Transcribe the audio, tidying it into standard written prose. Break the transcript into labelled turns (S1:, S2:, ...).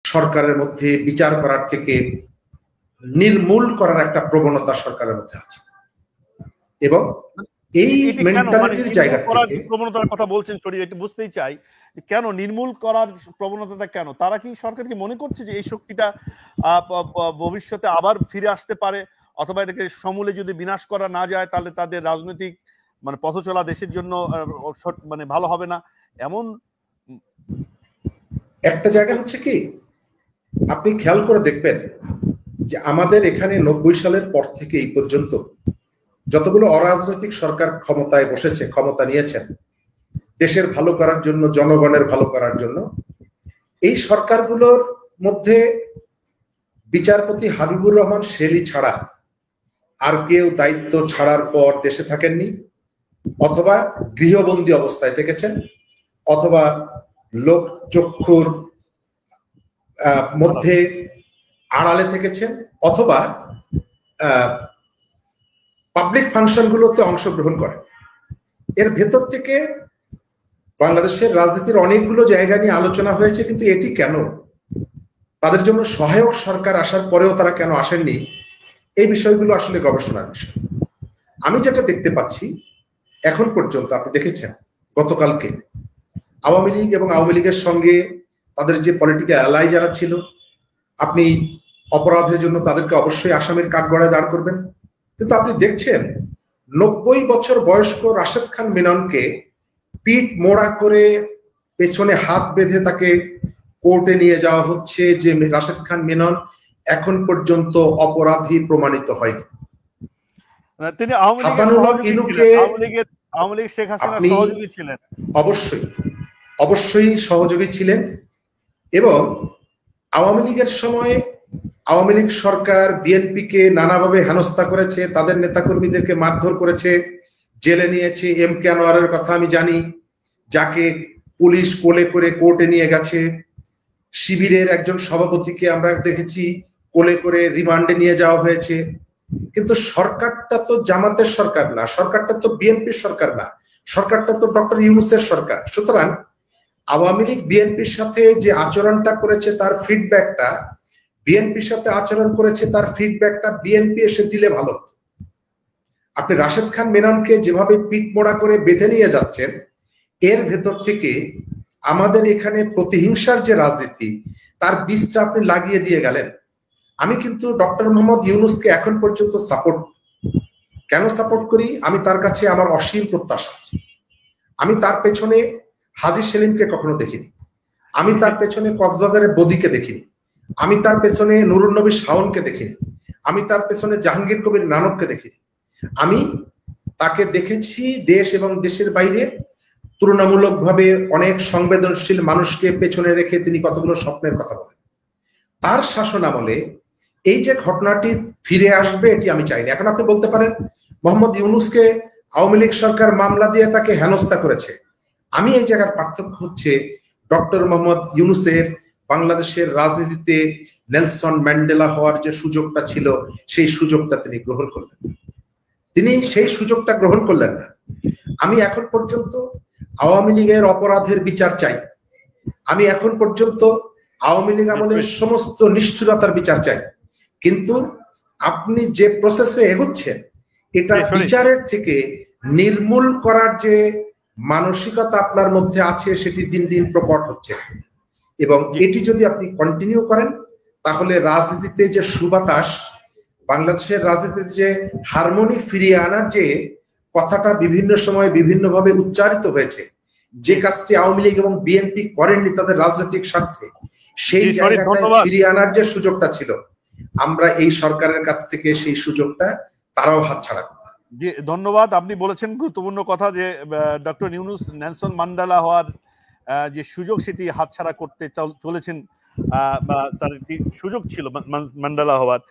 S1: সরকারের মধ্যে বিচার করার থেকে নির্মূল করার একটা প্রবণতা সরকারের মধ্যে আছে, এবং এই মেন্টালিটির জায়গা থেকে
S2: প্রবণতার কথা বলছেন শরীর, একটু বুঝতেই চাই কেন নির্মূল করার প্রবণতাটা কেন? তারা কি সরকার কি মনে করছে যে এই শক্তিটা ভবিষ্যতে আবার ফিরে আসতে পারে, অথবা এটাকে সমূলে যদি বিনাশ করা না যায় তাহলে তাদের রাজনৈতিক মানে পথ চলা দেশের জন্য মানে ভালো হবে না, এমন
S1: একটা জায়গা হচ্ছে কি, আপনি খেয়াল করে দেখবেন যে আমাদের এখানে 90 সালের পর থেকে এই পর্যন্ত যতগুলো অরাজনৈতিক সরকার ক্ষমতায় বসেছে, ক্ষমতা নিয়েছেন দেশের ভালো করার জন্য, জনগণের ভালো করার জন্য, এই সরকারগুলোর মধ্যে বিচারপতি হাবিবুর রহমান শেলী ছাড়া আর কেউ দায়িত্ব ছাড়ার পর দেশে থাকেননি, অথবা গৃহবন্দী অবস্থায় থেকেছেন, অথবা লোকচক্ষুর মধ্যে আড়ালে থেকেছেন, অথবা পাবলিক ফাংশনগুলোতে অংশগ্রহণ করেন। এর ভেতর থেকে বাংলাদেশের রাজনীতির অনেকগুলো জায়গা নিয়ে আলোচনা হয়েছে, কিন্তু এটি কেন, তাদের জন্য সহায়ক সরকার আসার পরেও তারা কেন আসেননি, এই বিষয়গুলো আসলে গবেষণার বিষয়। আমি যেটা দেখতে পাচ্ছি এখন পর্যন্ত, আপনি দেখেছেন গতকালকে আওয়ামী লীগ এবং আওয়ামী লীগের সঙ্গে তাদের যে পলিটিক্যাল অ্যালাই যারা ছিল, আপনি অপরাধের জন্য তাদেরকে অবশ্যই আসামির কাঠগড়ায় দাঁড় করবেন, কিন্তু আপনি দেখছেন 90 বছর বয়স্ক রাশেদ খান মিননকে পিঠ মোড়া করে পেছনে হাত বেঁধে তাকে কোর্টে নিয়ে যাওয়া হচ্ছে, যে রাশেদ খান মিনন এখন পর্যন্ত অপরাধী প্রমাণিত হয়নি।
S2: তিনি হাসানুল্লাহ ইনুকে আওয়ামী লীগ শেখ হাসিনার সহযোগী ছিলেন,
S1: অবশ্যই সহযোগী ছিলেন, এবং আওয়ামী লীগের সময় আওয়ামী লীগ সরকার বিএনপিকে নানাভাবে হেনস্থা করেছে, তাদের নেতাকর্মীদেরকে মারধর করেছে, জেলে নিয়েছে। এম কে আনোয়ারের কথা আমি জানি, যাকে পুলিশ কোলে করে কোর্টে নিয়ে গেছে। শিবিরের একজন সভাপতিকে আমরা দেখেছি কোলে করে রিমান্ডে নিয়ে যাওয়া হয়েছে। কিন্তু সরকারটা তো জামাতের সরকার না, সরকারটা তো বিএনপির সরকার না, সরকারটা তো ডক্টর ইউনূসের সরকার। সুতরাং আওয়ামী লীগ বিএনপির সাথে যে আচরণটা করেছে তার ফিডব্যাকটা, বিএনপির সাথে আচরণ করেছে তার ফিডব্যাকটা বিএনপি এসে দিলে ভালো। আপনি রাশেদ খান মেননকে যেভাবে পিঠ মোড়া করে বেঁধে নিয়ে যাচ্ছেন, এর ভেতর থেকে আমাদের এখানে প্রতিহিংসার যে রাজনীতি, তার বীজটা আপনি লাগিয়ে দিয়ে গেলেন। আমি কিন্তু ডক্টর মোহাম্মদ ইউনূসকে এখন পর্যন্ত কেন সাপোর্ট করি, আমি তার কাছে আমার অসীম প্রত্যাশা আছে। আমি তার পেছনে হাজী সেলিমকে কখনো দেখিনি, আমি তার পেছনে কক্সবাজারের বদিকে দেখিনি, আমি তার পেছনে নুরুন নবী শাওনকে দেখিনি, আমি তার পেছনে জাহাঙ্গীর কবির নানককে দেখিনি। আমি তাকে দেখেছি দেশ এবং দেশের বাইরে তুলনামূলকভাবে অনেক সংবেদনশীল মানুষকে পেছনে রেখে তিনি কতগুলো স্বপ্নের কথা বলেন। তার শাসন আমলে এই যে ঘটনাটি ফিরে আসবে, এটি আমি চাইনি। এখন আপনি বলতে পারেন মোহাম্মদ ইউনূসকে আওয়ামী লীগ সরকার মামলা দিয়ে তাকে হেনস্থা করেছে। আমি এই জায়গার পার্থক্য হচ্ছে, ডক্টর মোহাম্মদ ইউনূসের বাংলাদেশের রাজনীতিতে নেলসন ম্যান্ডেলা হওয়ার যে সুযোগটা ছিল, সেই সুযোগটা তিনি গ্রহণ করলেন। তিনি সেই সুযোগটা গ্রহণ করলেন না। আমি এখন পর্যন্ত আওয়ামী লীগের অপরাধের বিচার চাই, আমি এখন পর্যন্ত আওয়ামী লীগ আমলের সমস্ত নিষ্ঠুরতার বিচার চাই, কিন্তু আপনি যে প্রসেসে এগোচ্ছেন, এটা বিচারের থেকে নির্মূল করার যে মানসিকতা আপনার মধ্যে আছে, সেটি দিন দিন প্রকট হচ্ছে। এবং এটি যদি আপনি কন্টিনিউ করেন, তাহলে রাজনীতিতে যে সুবাতাস, বাংলাদেশের রাজনীতিতে যে হারমোনি ফিরিয়ে আনার যে কথাটা বিভিন্ন সময় বিভিন্নভাবে উচ্চারিত হয়েছে, যে কাজটি আওয়ামী লীগ এবং বিএনপি করেননি তাদের রাজনৈতিক স্বার্থে, সেই জায়গাটায় ফিরিয়ে আনার যে সুযোগটা ছিল, আমরা এই সরকারের কাছ থেকে সেই সুযোগটা তারাও হাতছাড়া করে।
S2: জি, ধন্যবাদ। আপনি বলেছেন গুরুত্বপূর্ণ কথা যে ডক্টর ইউনূস নেলসন ম্যান্ডেলা হওয়ার যে সুযোগ, সেটি হাতছাড়া করতে চলেছেন, বা তার সুযোগ ছিল ম্যান্ডেলা হওয়ার।